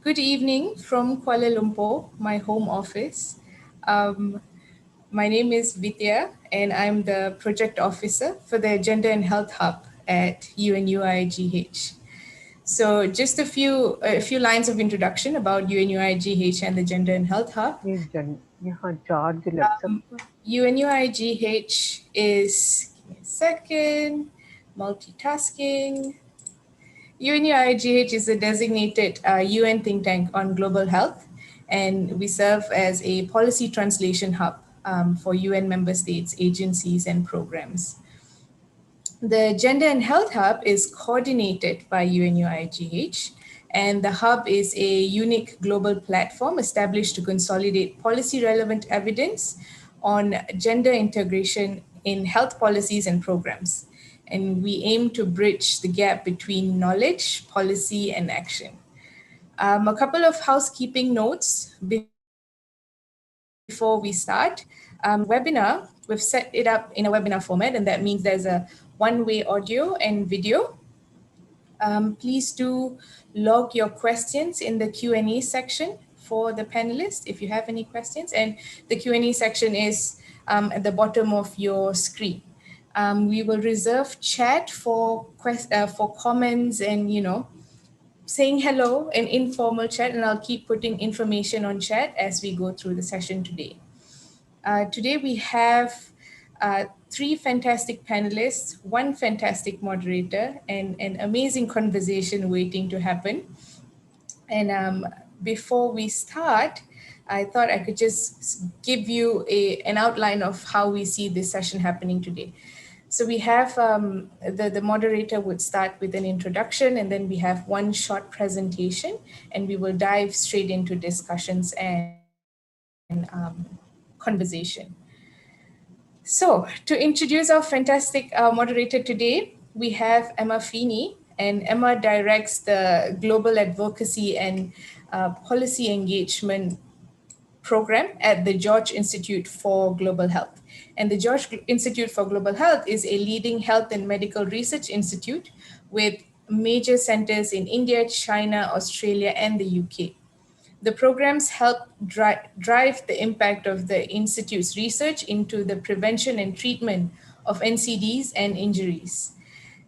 Good evening from Kuala Lumpur, my home office. My name is Vidya, and I'm the project officer for the Gender and Health Hub at UNU-IIGH. So just a few lines of introduction about UNU-IIGH and the Gender and Health Hub. यहाँ charge लग सकता UNU-IIGH is, give me a second, multitasking. UNU-IIGH is a designated UN think tank on global health, and we serve as a policy translation hub for UN member states, agencies, and programs. The Gender and Health Hub is coordinated by UNU-IIGH, and the hub is a unique global platform established to consolidate policy-relevant evidence on gender integration in health policies and programs. And we aim to bridge the gap between knowledge, policy, and action. A couple of housekeeping notes before we start. Webinar, we've set it up in a webinar format, and that means there's a one-way audio and video. Please do log your questions in the Q&A section for the panelists if you have any questions, and the Q&A section is at the bottom of your screen. We will reserve chat for comments and, saying hello and informal chat, and I'll keep putting information on chat as we go through the session today. Today we have 3 fantastic panelists, 1 fantastic moderator, and an amazing conversation waiting to happen. And before we start, I thought I could just give you an outline of how we see this session happening today. So we have the moderator would start with an introduction, and then we have 1 short presentation, and we will dive straight into discussions and conversation. So to introduce our fantastic moderator today, we have Emma Feeney, and Emma directs the Global Advocacy and Policy Engagement program at the George Institute for Global Health. And the George Institute for Global Health is a leading health and medical research institute with major centers in India, China, Australia, and the UK. The programs help drive the impact of the Institute's research into the prevention and treatment of NCDs and injuries.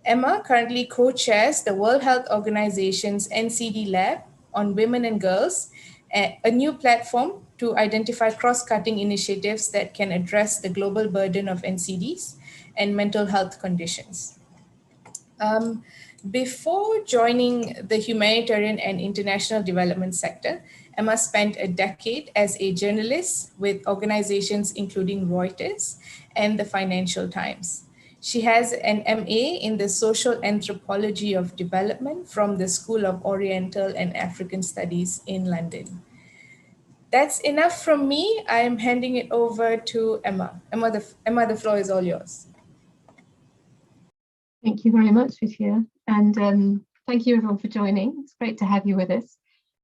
Emma currently co-chairs the World Health Organization's NCD Lab on Women and Girls, a new platform to identify cross-cutting initiatives that can address the global burden of NCDs and mental health conditions. Before joining the humanitarian and international development sector, Emma spent a decade as a journalist with organizations including Reuters and the Financial Times. She has an MA in the Social Anthropology of Development from the School of Oriental and African Studies in London. That's enough from me. I am handing it over to Emma. Emma, the floor is all yours. Thank you very much, Vidya, and thank you everyone for joining. It's great to have you with us.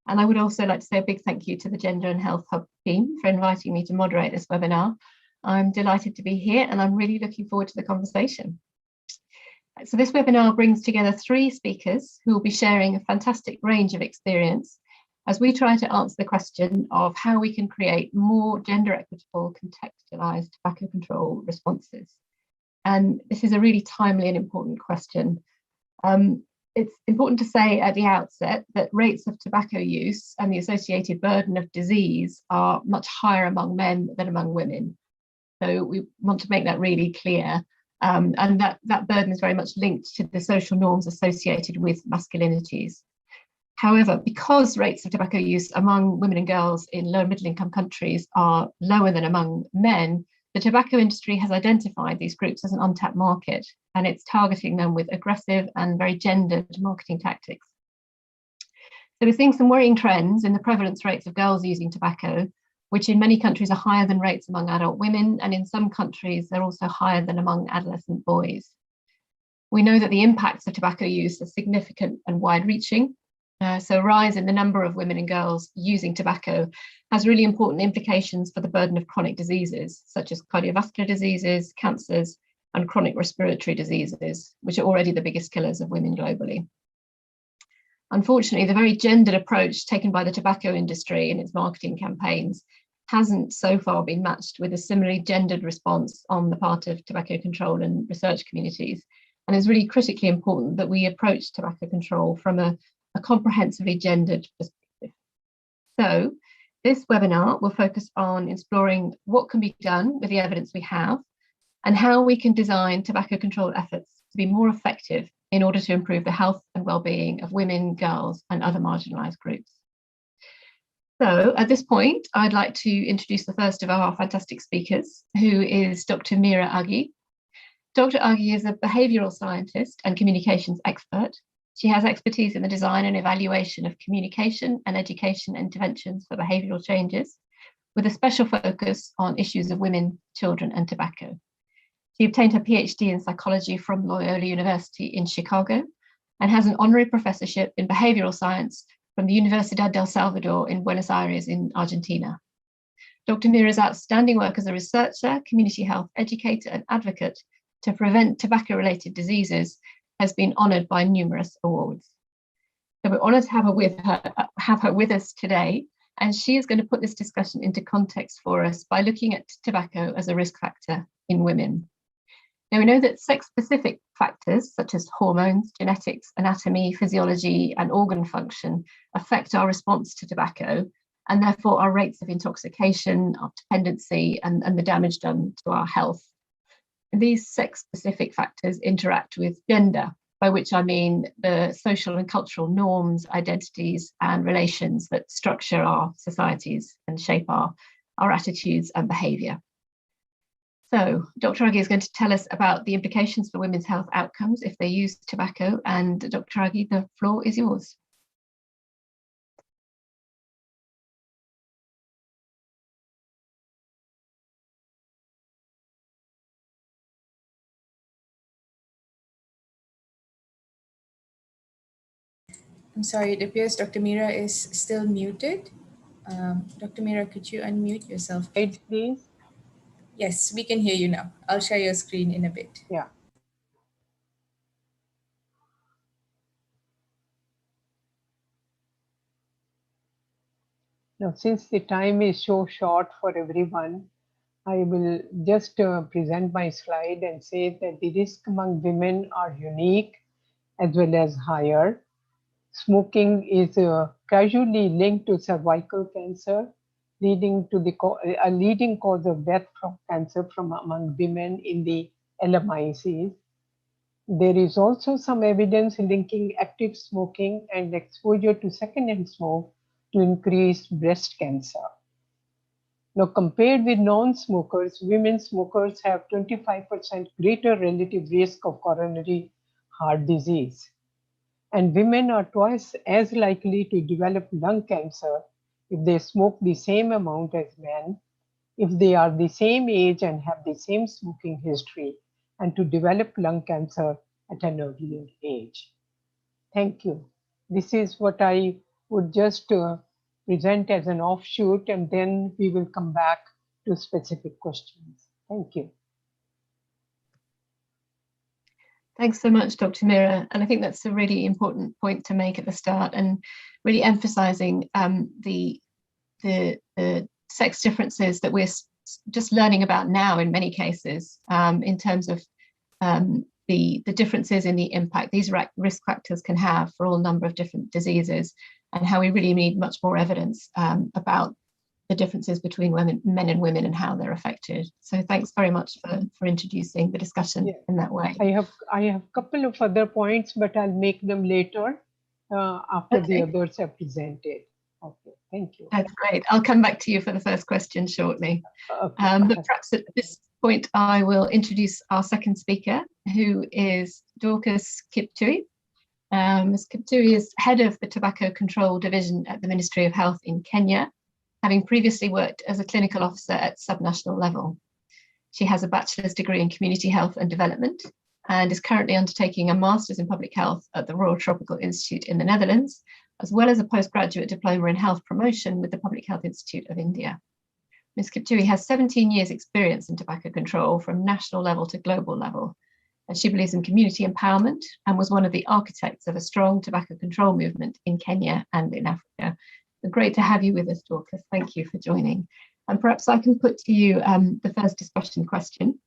And I would also like to say a big thank you to the Gender and Health Hub team for inviting me to moderate this webinar. I'm delighted to be here, and I'm really looking forward to the conversation. So this webinar brings together 3 speakers who will be sharing a fantastic range of experience as we try to answer the question of how we can create more gender equitable, contextualized tobacco control responses. And this is a really timely and important question. It's important to say at the outset that rates of tobacco use and the associated burden of disease are much higher among men than among women. So we want to make that really clear. And that burden is very much linked to the social norms associated with masculinities. However, because rates of tobacco use among women and girls in low and middle income countries are lower than among men, the tobacco industry has identified these groups as an untapped market, and it's targeting them with aggressive and very gendered marketing tactics. So we're seeing some worrying trends in the prevalence rates of girls using tobacco, which in many countries are higher than rates among adult women, and in some countries they're also higher than among adolescent boys. We know that the impacts of tobacco use are significant and wide-reaching. So a rise in the number of women and girls using tobacco has really important implications for the burden of chronic diseases, such as cardiovascular diseases, cancers, and chronic respiratory diseases, which are already the biggest killers of women globally. Unfortunately, the very gendered approach taken by the tobacco industry in its marketing campaigns hasn't so far been matched with a similarly gendered response on the part of tobacco control and research communities. And it's really critically important that we approach tobacco control from a comprehensively gendered perspective. So this webinar will focus on exploring what can be done with the evidence we have and how we can design tobacco control efforts to be more effective in order to improve the health and well-being of women, girls, and other marginalised groups. So at this point, I'd like to introduce the first of our fantastic speakers, who is Dr. Meera Aghi. Dr. Aghi is a behavioural scientist and communications expert. She has expertise in the design and evaluation of communication and education interventions for behavioural changes, with a special focus on issues of women, children, and tobacco. She obtained her PhD in psychology from Loyola University in Chicago and has an honorary professorship in behavioural science from the Universidad del Salvador in Buenos Aires in Argentina. Dr. Meera's outstanding work as a researcher, community health educator, and advocate to prevent tobacco-related diseases has been honoured by numerous awards. So we're honoured to have her with us today, and she is going to put this discussion into context for us by looking at tobacco as a risk factor in women. Now, we know that sex-specific factors such as hormones, genetics, anatomy, physiology, and organ function affect our response to tobacco, and therefore our rates of intoxication, our dependency, and the damage done to our health. And these sex-specific factors interact with gender, by which I mean the social and cultural norms, identities, and relations that structure our societies and shape our attitudes and behaviour. So Dr. Aghi is going to tell us about the implications for women's health outcomes if they use tobacco. And Dr. Aghi, the floor is yours. I'm sorry, it appears Dr. Meera is still muted. Dr. Meera, could you unmute yourself? Please. Yes, we can hear you now. I'll share your screen in a bit. Yeah. Now, since the time is so short for everyone, I will just present my slide and say that the risk among women are unique as well as higher. Smoking is casually linked to cervical cancer, leading to a leading cause of death from cancer among women in the LMICs. There is also some evidence linking active smoking and exposure to secondhand smoke to increase breast cancer. Now, compared with non-smokers, women smokers have 25% greater relative risk of coronary heart disease. And women are twice as likely to develop lung cancer if they smoke the same amount as men, if they are the same age and have the same smoking history, and to develop lung cancer at an earlier age. Thank you. This is what I would just present as an offshoot, and then we will come back to specific questions. Thank you. Thanks so much, Dr. Meera. And I think that's a really important point to make at the start, and really emphasising the sex differences that we're just learning about now in many cases, in terms of the differences in the impact these risk factors can have for all number of different diseases, and how we really need much more evidence about the differences between men and women and how they're affected. So thanks very much for introducing the discussion in that way. I have a couple of other points, but I'll make them later after the others are presented. Okay, thank you. That's great. I'll come back to you for the first question shortly. But perhaps at this point, I will introduce our second speaker, who is Dorcas Kiptui. Ms. Kiptui is head of the Tobacco Control Division at the Ministry of Health in Kenya, having previously worked as a clinical officer at subnational level. She has a bachelor's degree in community health and development and is currently undertaking a master's in public health at the Royal Tropical Institute in the Netherlands, as well as a postgraduate diploma in health promotion with the Public Health Institute of India. Ms. Kiptui has 17 years experience in tobacco control from national level to global level, She believes in community empowerment and was one of the architects of a strong tobacco control movement in Kenya and in Africa. Great to have you with us, Dorcas. Thank you for joining. And perhaps I can put to you the first discussion question,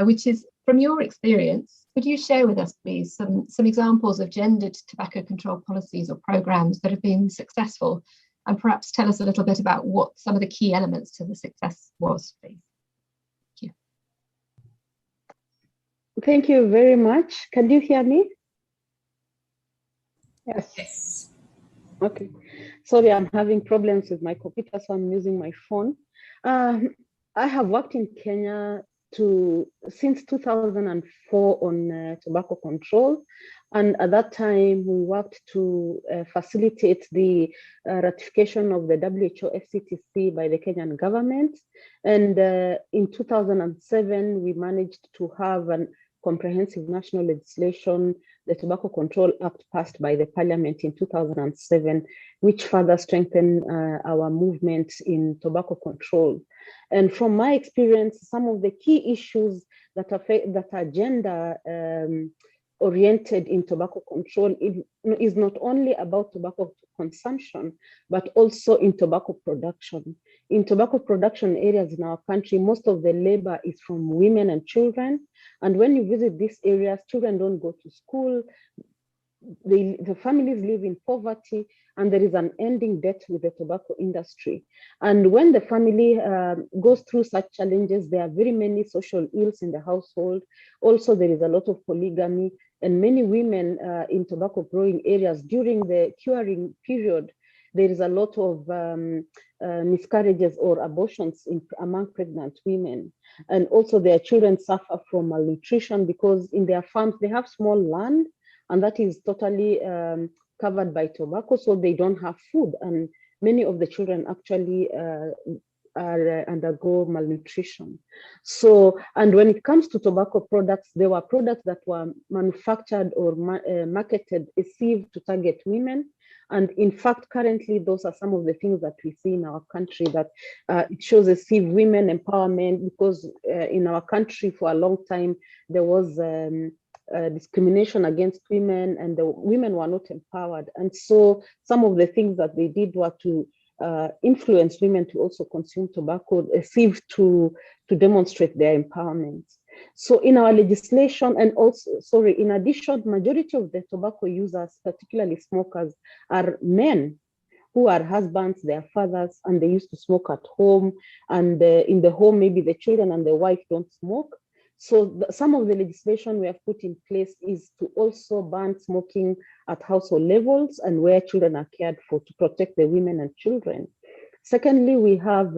which is, from your experience, could you share with us, please, some examples of gendered tobacco control policies or programs that have been successful, and perhaps tell us a little bit about what some of the key elements to the success was, please. Thank you. Thank you very much. Can you hear me? Yes. Yes. Okay. Sorry, I'm having problems with my computer, so I'm using my phone. I have worked in Kenya since 2004 on tobacco control. And at that time, we worked to facilitate the ratification of the WHO FCTC by the Kenyan government. And in 2007, we managed to have a comprehensive national legislation, the Tobacco Control Act, passed by the Parliament in 2007, which further strengthened our movement in tobacco control. And from my experience, some of the key issues that are gender oriented in tobacco control is not only about tobacco consumption, but also in tobacco production. In tobacco production areas in our country, most of the labor is from women and children. And when you visit these areas, children don't go to school, the families live in poverty, and there is an ending debt with the tobacco industry. And when the family goes through such challenges, there are very many social ills in the household. Also, there is a lot of polygamy, and many women in tobacco growing areas during the curing period, there is a lot of miscarriages or abortions among pregnant women. And also their children suffer from malnutrition because in their farms, they have small land, and that is totally covered by tobacco, so they don't have food. And many of the children actually undergo malnutrition. So, and when it comes to tobacco products, there were products that were manufactured or marketed as if to target women. And in fact, currently, those are some of the things that we see in our country, that it shows as if women empowerment, because in our country for a long time, there was discrimination against women, and the women were not empowered. And so some of the things that they did were to influence women to also consume tobacco, as if to demonstrate their empowerment. So in our legislation, and also, in addition, majority of the tobacco users, particularly smokers, are men who are husbands, they are fathers, and they used to smoke at home. And in the home, maybe the children and the wife don't smoke. So some of the legislation we have put in place is to also ban smoking at household levels and where children are cared for, to protect the women and children. Secondly, we have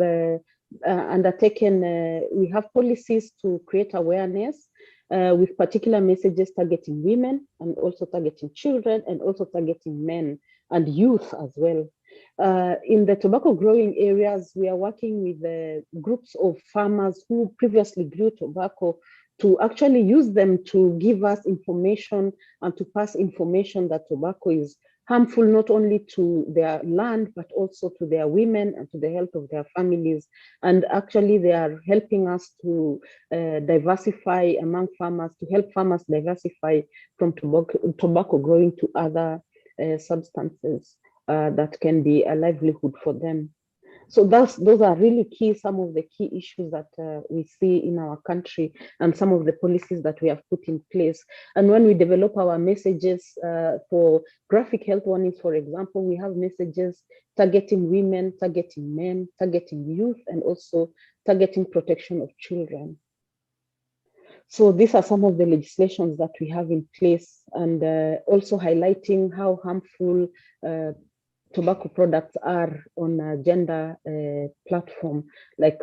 we have policies to create awareness with particular messages targeting women and also targeting children and also targeting men and youth as well. In the tobacco growing areas, we are working with groups of farmers who previously grew tobacco to actually use them to give us information and to pass information that tobacco is harmful not only to their land, but also to their women and to the health of their families. And actually, they are helping us to diversify among farmers, to help farmers diversify from tobacco growing to other substances that can be a livelihood for them. So those are really some of the key issues that we see in our country and some of the policies that we have put in place. And when we develop our messages for graphic health warnings, for example, we have messages targeting women, targeting men, targeting youth, and also targeting protection of children. So these are some of the legislations that we have in place, and also highlighting how harmful tobacco products are on a gender platform, like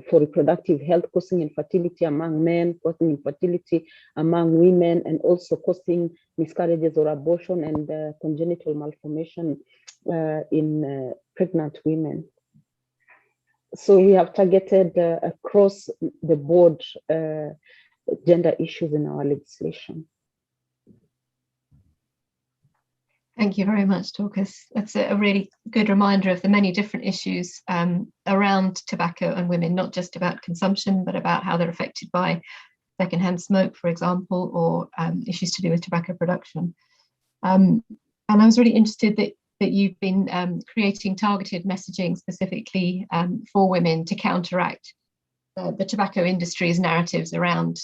for reproductive health, causing infertility among men, causing infertility among women, and also causing miscarriages or abortion and congenital malformation in pregnant women. So we have targeted across the board gender issues in our legislation. Thank you very much, Dorcas. That's a really good reminder of the many different issues around tobacco and women, not just about consumption, but about how they're affected by secondhand smoke, for example, or issues to do with tobacco production. And I was really interested that you've been creating targeted messaging specifically for women to counteract the tobacco industry's narratives around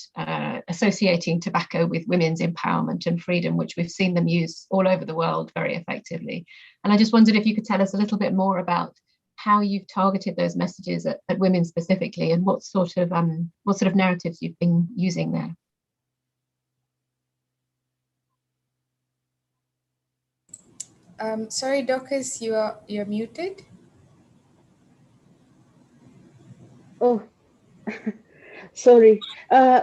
associating tobacco with women's empowerment and freedom, which we've seen them use all over the world very effectively. And I just wondered if you could tell us a little bit more about how you've targeted those messages at women specifically, and what sort of narratives you've been using there. Sorry, Dorcas, you're muted. Oh, sorry.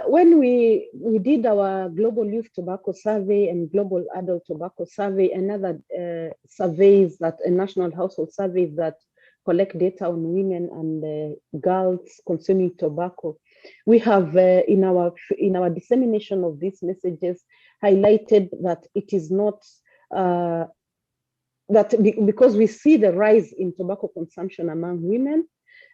When we did our Global Youth Tobacco Survey and Global Adult Tobacco Survey and other surveys national household surveys that collect data on women and girls consuming tobacco, we have in our dissemination of these messages highlighted that it is not because we see the rise in tobacco consumption among women,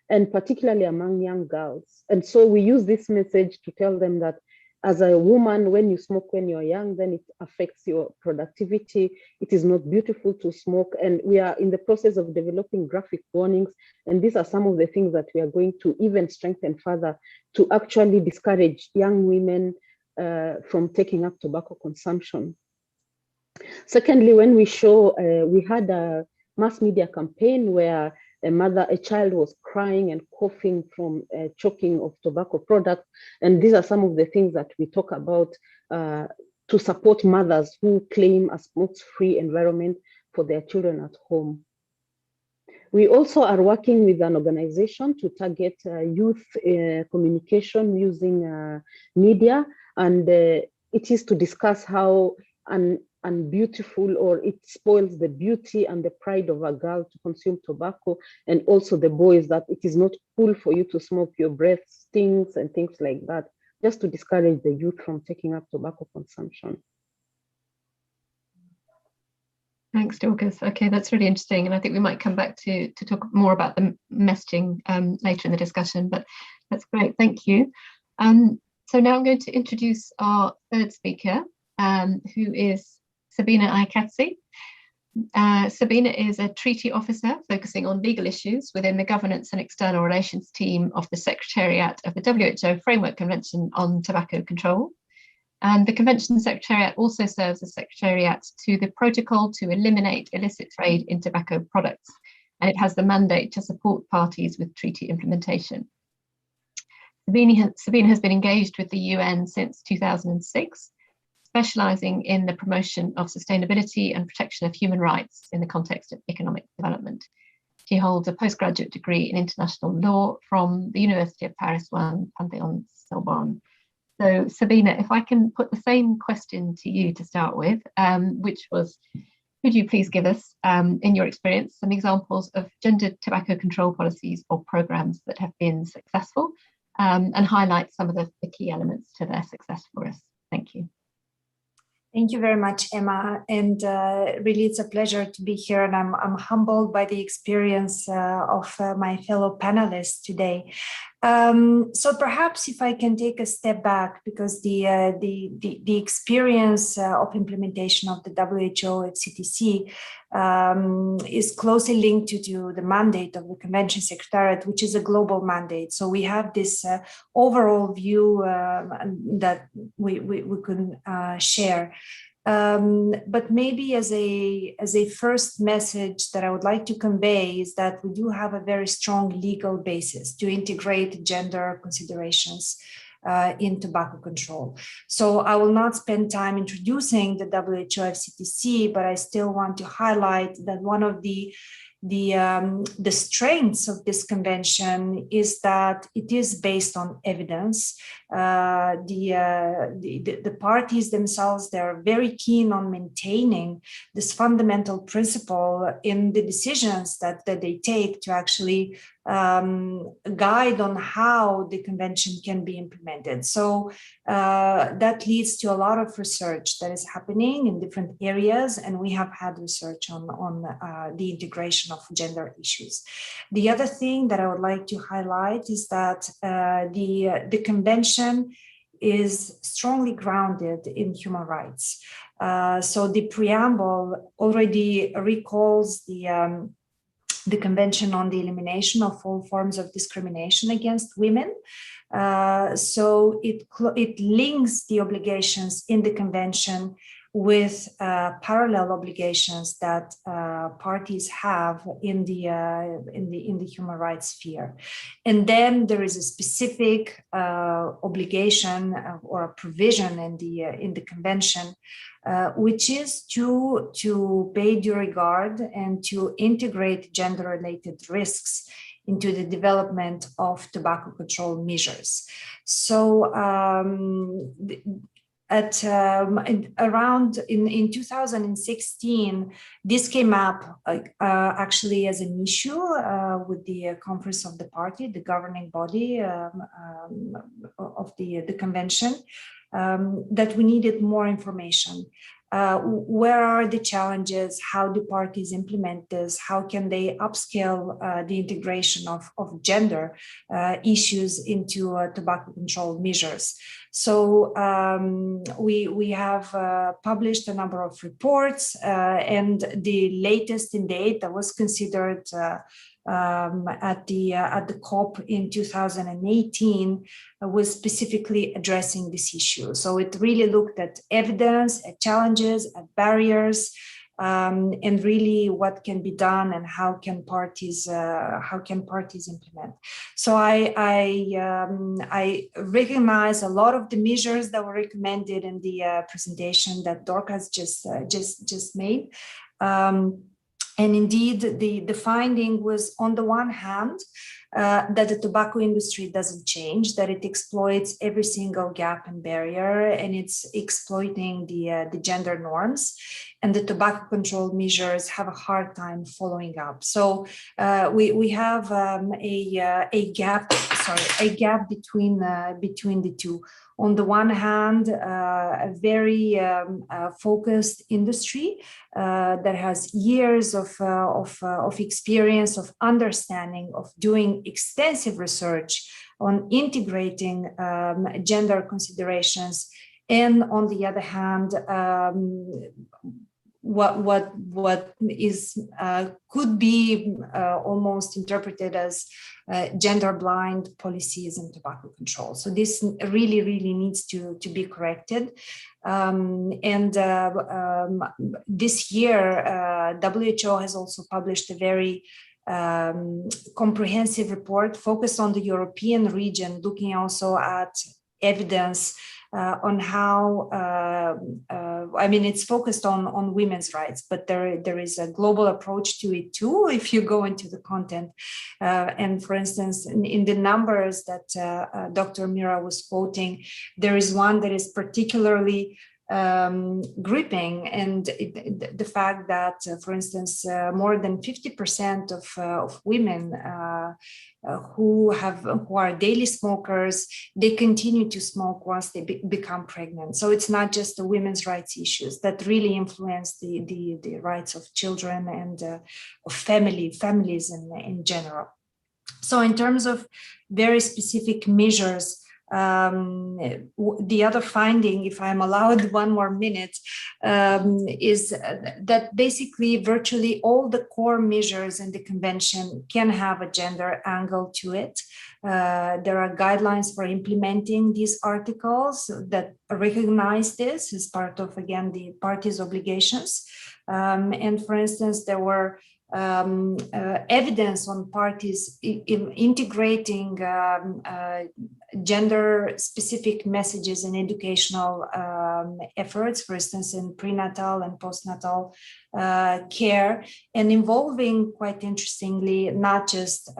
and particularly among young girls. And so we use this message to tell them that as a woman, when you smoke when you're young, then it affects your productivity. It is not beautiful to smoke. And we are in the process of developing graphic warnings. And these are some of the things that we are going to even strengthen further to actually discourage young women from taking up tobacco consumption. Secondly, when we show, we had a mass media campaign where a child was crying and coughing from choking of tobacco products. And these are some of the things that we talk about to support mothers who claim a smoke-free environment for their children at home. We also are working with an organization to target youth communication using media, and it is to discuss how unbeautiful, or it spoils the beauty and the pride of a girl to consume tobacco, and also the boys, that it is not cool for you to smoke, your breath stinks and things like that, just to discourage the youth from taking up tobacco consumption. Thanks, Dorcas. Okay, that's really interesting, and I think we might come back to talk more about the messaging later in the discussion, but that's great, thank you. So now I'm going to introduce our third speaker, who is Sabina IIGH. Sabina is a treaty officer focusing on legal issues within the governance and external relations team of the Secretariat of the WHO Framework Convention on Tobacco Control. And the Convention Secretariat also serves as Secretariat to the Protocol to Eliminate Illicit Trade in Tobacco Products, and it has the mandate to support parties with treaty implementation. Sabina has been engaged with the UN since 2006, specialising in the promotion of sustainability and protection of human rights in the context of economic development. She holds a postgraduate degree in international law from the University of Paris 1, Panthéon-Sorbonne. So Sabina, if I can put the same question to you to start with, which was, could you please give us, in your experience, some examples of gender tobacco control policies or programmes that have been successful, and highlight some of the key elements to their success for us? Thank you. Thank you very much, Emma, and really it's a pleasure to be here, and I'm humbled by the experience of my fellow panelists today. So perhaps if I can take a step back, because the experience of implementation of the WHO FCTC is closely linked to the mandate of the Convention Secretariat, which is a global mandate. So we have this overall view that we can share. But maybe as a first message that I would like to convey is that we do have a very strong legal basis to integrate gender considerations in tobacco control. So I will not spend time introducing the WHO FCTC, but I still want to highlight that one of the strengths of this convention is that it is based on evidence. The parties themselves, they're very keen on maintaining this fundamental principle in the decisions that they take to actually guide on how the convention can be implemented. So that leads to a lot of research that is happening in different areas, and we have had research on the integration of gender issues. The other thing that I would like to highlight is that the convention is strongly grounded in human rights. So the preamble already recalls the Convention on the Elimination of All Forms of Discrimination Against Women. So it links the obligations in the convention with parallel obligations that parties have in the human rights sphere, and then there is a specific obligation or a provision in the convention, which is to pay due regard and to integrate gender-related risks into the development of tobacco control measures. So around in 2016, this came up actually as an issue with the Conference of the Party, the governing body of the convention, that we needed more information. Where are the challenges? How do parties implement this? How can they upscale the integration of gender issues into tobacco control measures? So we have published a number of reports, and the latest in date that was considered at the COP in 2018 was specifically addressing this issue. So it really looked at evidence, at challenges, at barriers, and really what can be done and how can parties implement. So I recognize a lot of the measures that were recommended in the presentation that Dorcas just made. And indeed, the finding was, on the one hand, that the tobacco industry doesn't change, that it exploits every single gap and barrier, and it's exploiting the gender norms, and the tobacco control measures have a hard time following up. So we have a gap between the two. On the one hand, a very focused industry that has years of experience, of understanding, of doing extensive research on integrating gender considerations, and on the other hand, what is could be almost interpreted as gender blind policies in tobacco control. So this really needs to be corrected. This year, WHO has also published a very comprehensive report focused on the European region, looking also at evidence on how, I mean, it's focused on women's rights, but there is a global approach to it too, if you go into the content. And for instance, in the numbers that Dr. Mira was quoting, there is one that is particularly gripping, and the fact that, for instance, more than 50% of women who are daily smokers, they continue to smoke once they become pregnant. So it's not just the women's rights issues that really influence the rights of children and of families in general. So in terms of very specific measures, the other finding, if I'm allowed one more minute, is that basically virtually all the core measures in the convention can have a gender angle to it. There are guidelines for implementing these articles that recognize this as part of, again, the parties' obligations. And for instance, there were evidence on parties integrating gender-specific messages in educational efforts, for instance, in prenatal and postnatal care, and involving, quite interestingly, not just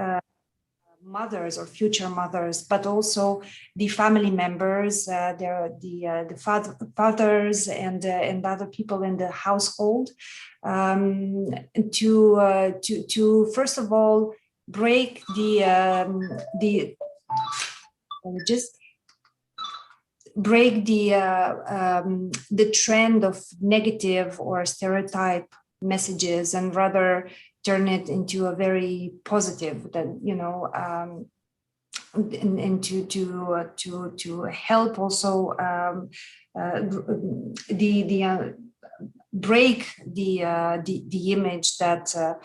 mothers or future mothers, but also the family members, the fathers and other people in the household, to first of all break the trend of negative or stereotype messages, and rather turn it into a very positive, that, you know, and to help also break the image that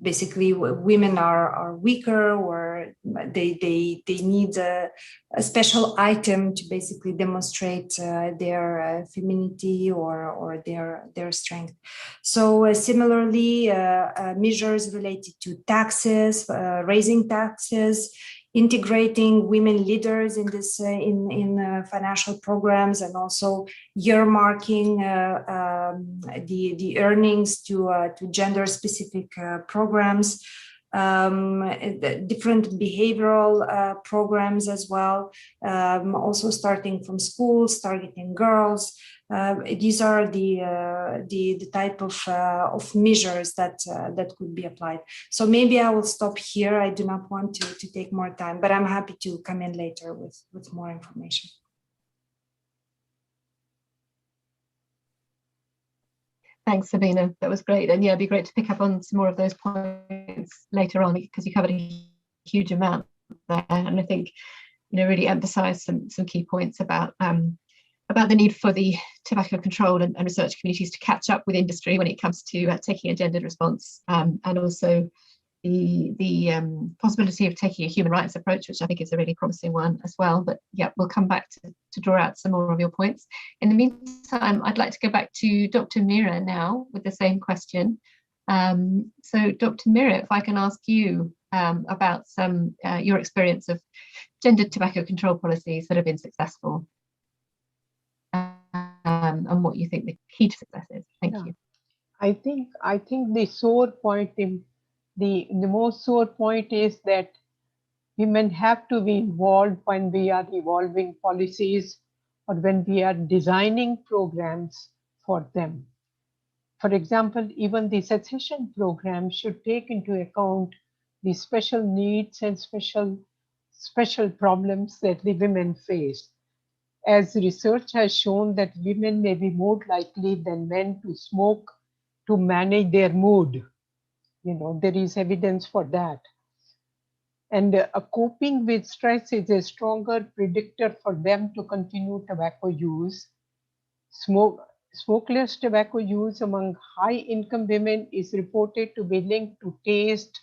basically women are weaker, or they need a special item to basically demonstrate their femininity or their strength. So similarly, measures related to taxes, raising taxes, integrating women leaders in this in financial programs, and also earmarking the earnings to gender specific programs, different behavioral programs as well, also starting from schools, targeting girls. These are the type of measures that could be applied. So maybe I will stop here. I do not want to take more time, but I'm happy to come in later with more information. Thanks, Sabina. That was great. And yeah, it'd be great to pick up on some more of those points later on, because you covered a huge amount there. And I think, really emphasise some key points about the need for the tobacco control and research communities to catch up with industry when it comes to taking a gendered response, and also the possibility of taking a human rights approach, which I think is a really promising one as well. But yeah, we'll come back to draw out some more of your points. In the meantime, I'd like to go back to Dr. Mira now with the same question. So Dr. Mira, if I can ask you about your experience of gendered tobacco control policies that have been successful, and what you think the key to success is. Thank you. I think the sore point the most sore point is that women have to be involved when we are evolving policies or when we are designing programs for them. For example, even the cessation program should take into account the special needs and special problems that the women face. As research has shown that women may be more likely than men to smoke to manage their mood. There is evidence for that. And coping with stress is a stronger predictor for them to continue tobacco use. Smokeless tobacco use among high-income women is reported to be linked to taste,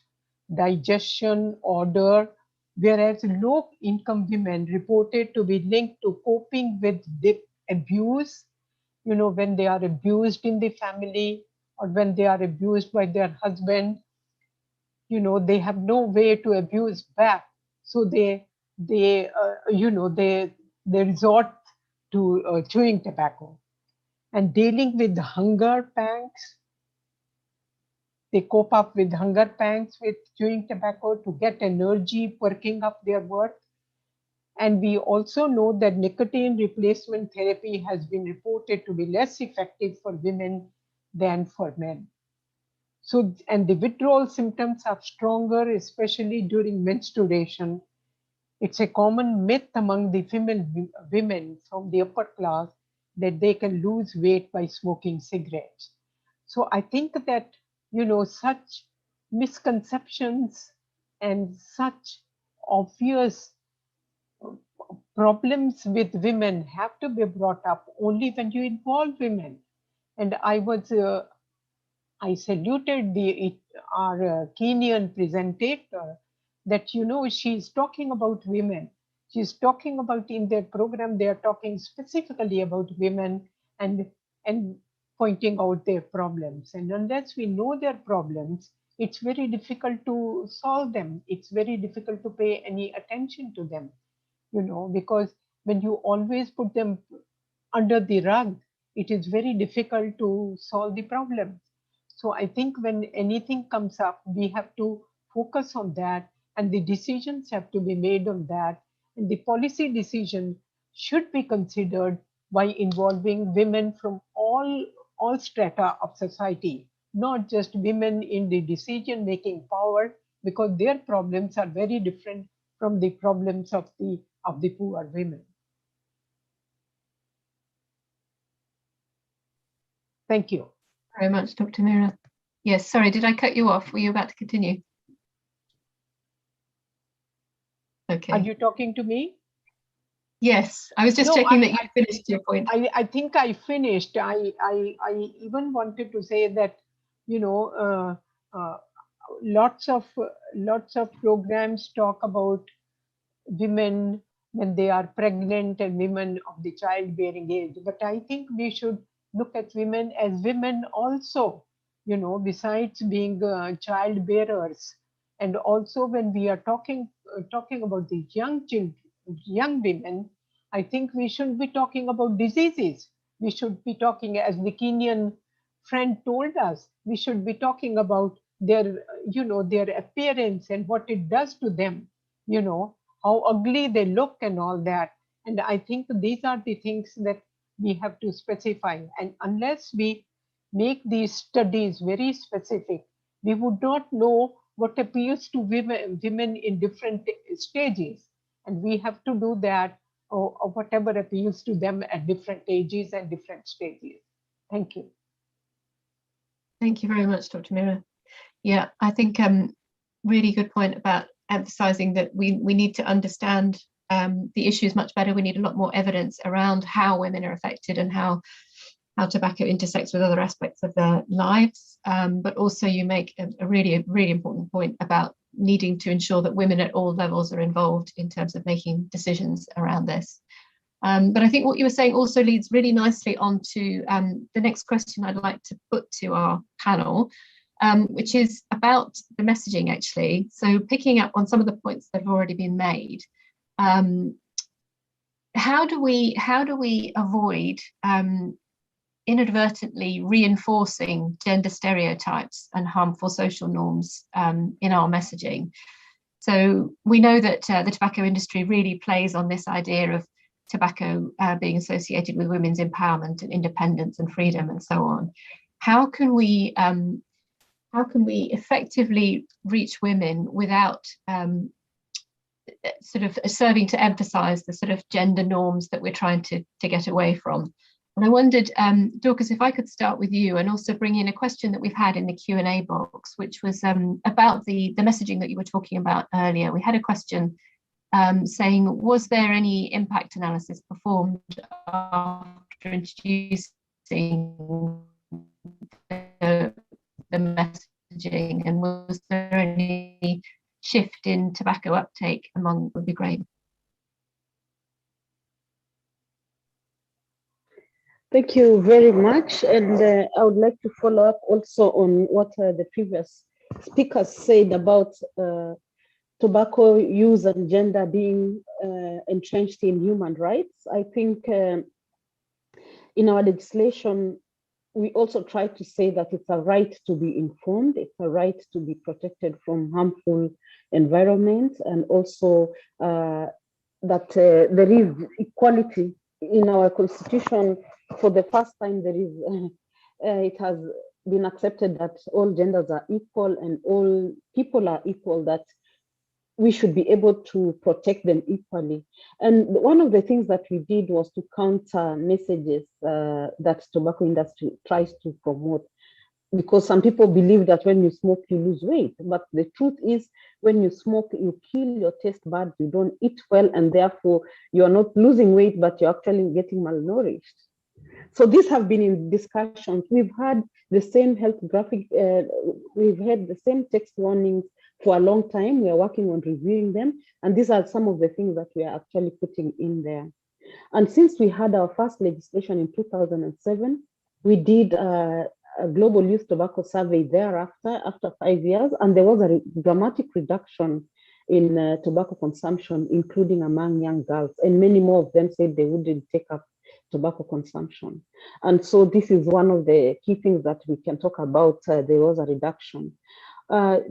digestion, odor, whereas low-income women reported to be linked to coping with abuse, when they are abused in the family or when they are abused by their husband, they have no way to abuse back. So they resort to chewing tobacco. And dealing with hunger pangs, they cope up with hunger pangs with chewing tobacco to get energy, perking up their work. And we also know that nicotine replacement therapy has been reported to be less effective for women than for men. So, and the withdrawal symptoms are stronger, especially during menstruation. It's a common myth among the female women from the upper class that they can lose weight by smoking cigarettes. So I think that, such misconceptions and such obvious problems with women have to be brought up only when you involve women. And I saluted our Kenyan presenter that, she's talking about women. She's talking about in their program, they are talking specifically about women and pointing out their problems. And unless we know their problems, it's very difficult to solve them. It's very difficult to pay any attention to them, because when you always put them under the rug, it is very difficult to solve the problem. So I think when anything comes up, we have to focus on that, and the decisions have to be made on that. And the policy decision should be considered by involving women from all strata of society, not just women in the decision-making power, because their problems are very different from the problems of the poor women. Thank you. Very much, Dr. Mira. Yes, sorry, did I cut you off? Were you about to continue? Okay. Are you talking to me? Yes, I was just checking that you finished your point. I think I finished. I even wanted to say that, you know, lots of programs talk about women when they are pregnant and women of the childbearing age. But I think we should look at women as women also, you know, besides being child bearers. And also when we are talking about the young women, I think we should be talking about diseases. We should be talking, as the Kenyan friend told us, we should be talking about their, you know, their appearance and what it does to them, you know, how ugly they look and all that. And I think these are the things that we have to specify. And unless we make these studies very specific, we would not know what appeals to women in different stages. And we have to do that, or whatever appeals to them at different ages and different stages. Thank you. Thank you very much, Dr. Mira. Yeah, I think really good point about emphasizing that we need to understand the issues much better. We need a lot more evidence around how women are affected and how tobacco intersects with other aspects of their lives. But also you make a really important point about needing to ensure that women at all levels are involved in terms of making decisions around this. But I think what you were saying also leads really nicely on to the next question I'd like to put to our panel, which is about the messaging, actually. So picking up on some of the points that have already been made, how do we avoid inadvertently reinforcing gender stereotypes and harmful social norms in our messaging? So we know that the tobacco industry really plays on this idea of tobacco being associated with women's empowerment and independence and freedom and so on. How can we effectively reach women without sort of serving to emphasize the sort of gender norms that we're trying to get away from? And I wondered, Dorcas, if I could start with you and also bring in a question that we've had in the Q&A box, which was about the messaging that you were talking about earlier. We had a question saying, was there any impact analysis performed after introducing the messaging, and was there any shift in tobacco uptake among would be great. Thank you very much. And I would like to follow up also on what the previous speakers said about tobacco use and gender being entrenched in human rights. I think in our legislation, we also try to say that it's a right to be informed, it's a right to be protected from harmful environments, and also that there is equality in our constitution. For the first time, there is it has been accepted that all genders are equal and all people are equal, that we should be able to protect them equally. And one of the things that we did was to counter messages that tobacco industry tries to promote, because some people believe that when you smoke, you lose weight. But the truth is, when you smoke, you kill your taste buds, you don't eat well, and therefore you're not losing weight, but you're actually getting malnourished. So these have been in discussions. We've had the same health graphic, we've had the same text warnings for a long time. We are working on reviewing them. And these are some of the things that we are actually putting in there. And since we had our first legislation in 2007, we did a global youth tobacco survey thereafter, after 5 years, and there was a dramatic reduction in tobacco consumption, including among young girls. And many more of them said they wouldn't take up tobacco consumption. And so this is one of the key things that we can talk about. There was a reduction.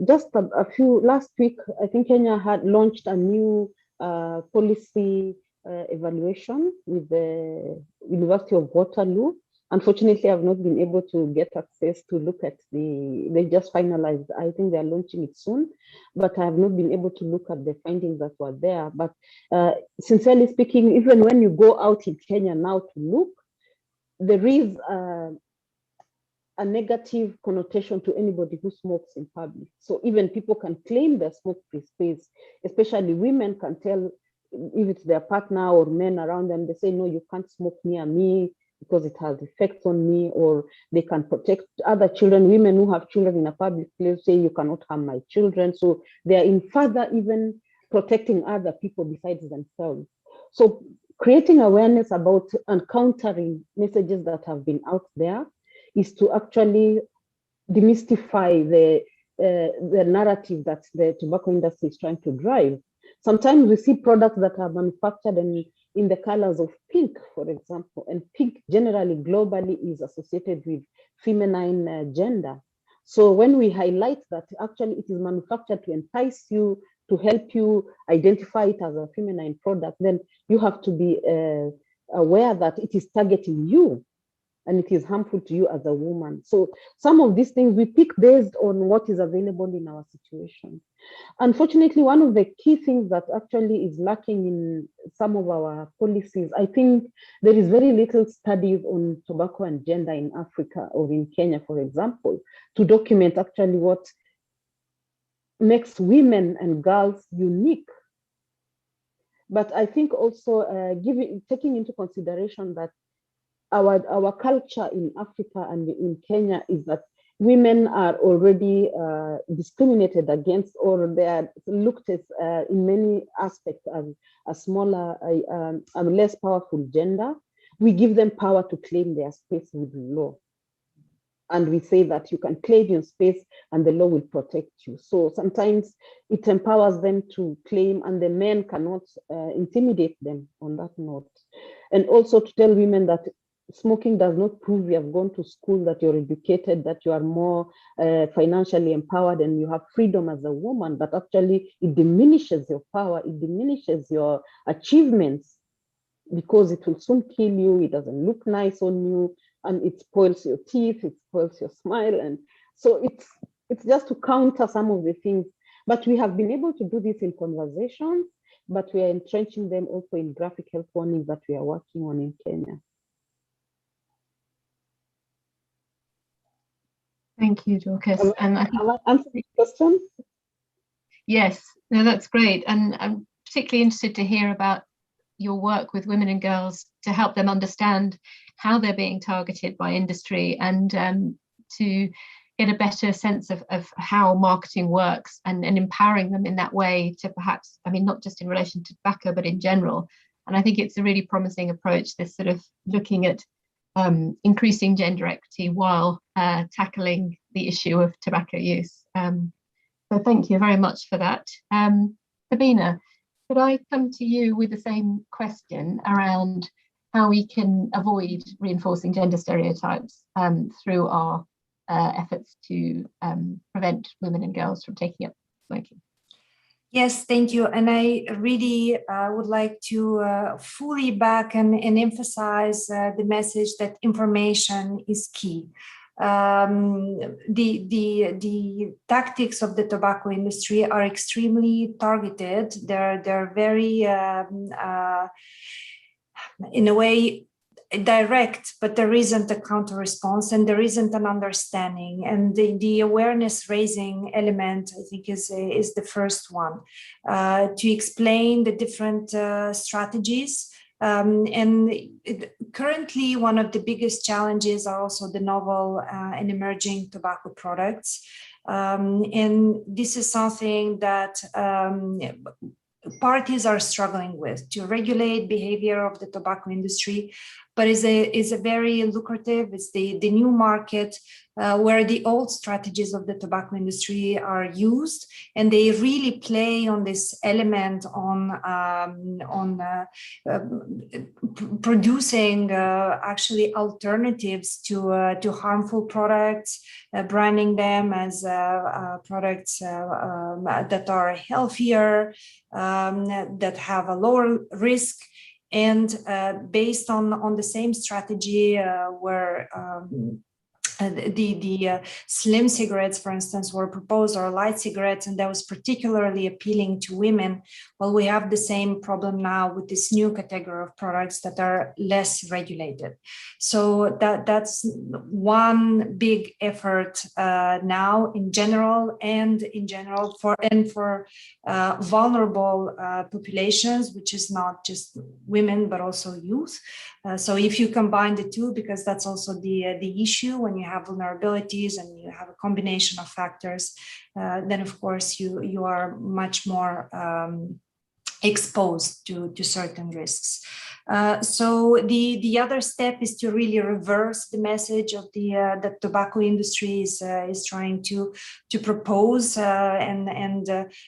Just a few, last week, I think Kenya had launched a new policy evaluation with the University of Waterloo. Unfortunately, I've not been able to get access to look at they just finalized, I think they're launching it soon, but I have not been able to look at the findings that were there. But sincerely speaking, even when you go out in Kenya now to look, there is a negative connotation to anybody who smokes in public. So even people can claim their smoke-free space, especially women can tell if it's their partner or men around them, they say, no, you can't smoke near me because it has effects on me, or they can protect other children. Women who have children in a public place say, you cannot harm my children. So they are in further even protecting other people besides themselves. So creating awareness about and countering messages that have been out there is to actually demystify the narrative that the tobacco industry is trying to drive. Sometimes we see products that are manufactured in the colors of pink, for example, and pink generally globally is associated with feminine gender. So when we highlight that actually it is manufactured to entice you, to help you identify it as a feminine product, then you have to be aware that it is targeting you and it is harmful to you as a woman. So some of these things we pick based on what is available in our situation. Unfortunately, one of the key things that actually is lacking in some of our policies, I think there is very little studies on tobacco and gender in Africa or in Kenya, for example, to document actually what makes women and girls unique. But I think also taking into consideration that our culture in Africa and in Kenya is that women are already discriminated against, or they are looked at in many aspects as a smaller, a less powerful gender. We give them power to claim their space with law. And we say that you can claim your space and the law will protect you. So sometimes it empowers them to claim, and the men cannot intimidate them on that note. And also to tell women that smoking does not prove you have gone to school, that you're educated, that you are more financially empowered and you have freedom as a woman, but actually it diminishes your power, it diminishes your achievements, because it will soon kill you, it doesn't look nice on you, and it spoils your teeth, it spoils your smile. And so it's just to counter some of the things. But we have been able to do this in conversations, but we are entrenching them also in graphic health warnings that we are working on in Kenya. Thank you, Dorcas. And I think Have I answered the question? yes, no, that's great. And I'm particularly interested to hear about your work with women and girls to help them understand how they're being targeted by industry, and to get a better sense of how marketing works, and empowering them in that way to perhaps, I mean, not just in relation to tobacco, but in general. And I think it's a really promising approach, this sort of looking at increasing gender equity while tackling the issue of tobacco use. So thank you very much for that. Sabina, could I come to you with the same question around how we can avoid reinforcing gender stereotypes through our efforts to prevent women and girls from taking up smoking? Yes, thank you. And I really would like to fully back and emphasize the message that information is key. The tactics of the tobacco industry are extremely targeted. They're very, in a way, direct, but there isn't a counter response and there isn't an understanding. And the awareness raising element, I think, is the first one, to explain the different strategies. Currently, one of the biggest challenges are also the novel and emerging tobacco products. And this is something that parties are struggling with, to regulate behavior of the tobacco industry, but is a very lucrative, it's the new market where the old strategies of the tobacco industry are used, and they really play on this element on producing actually alternatives to harmful products, branding them as products that are healthier, that have a lower risk, and based on the same strategy where the slim cigarettes, for instance, were proposed, or light cigarettes, and that was particularly appealing to women. Well, we have the same problem now with this new category of products that are less regulated. So that's one big effort now in general for vulnerable populations, which is not just women but also youth. So if you combine the two, because that's also the issue when you have vulnerabilities and you have a combination of factors, then of course you are much more exposed to certain risks. So the other step is to really reverse the message of the tobacco industry is trying to propose and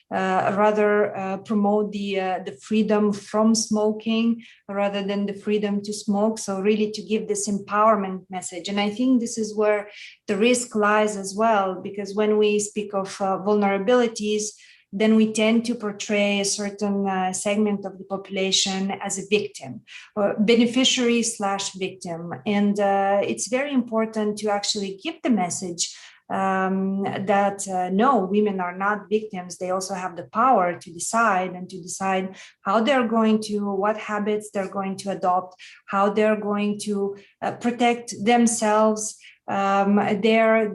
rather promote the freedom from smoking rather than the freedom to smoke. So really to give this empowerment message. And I think this is where the risk lies as well, because when we speak of vulnerabilities, then we tend to portray a certain segment of the population as a victim, or beneficiary / victim. And it's very important to actually give the message that no, women are not victims. They also have the power to decide and to decide how they're going to, what habits they're going to adopt, how they're going to protect themselves, their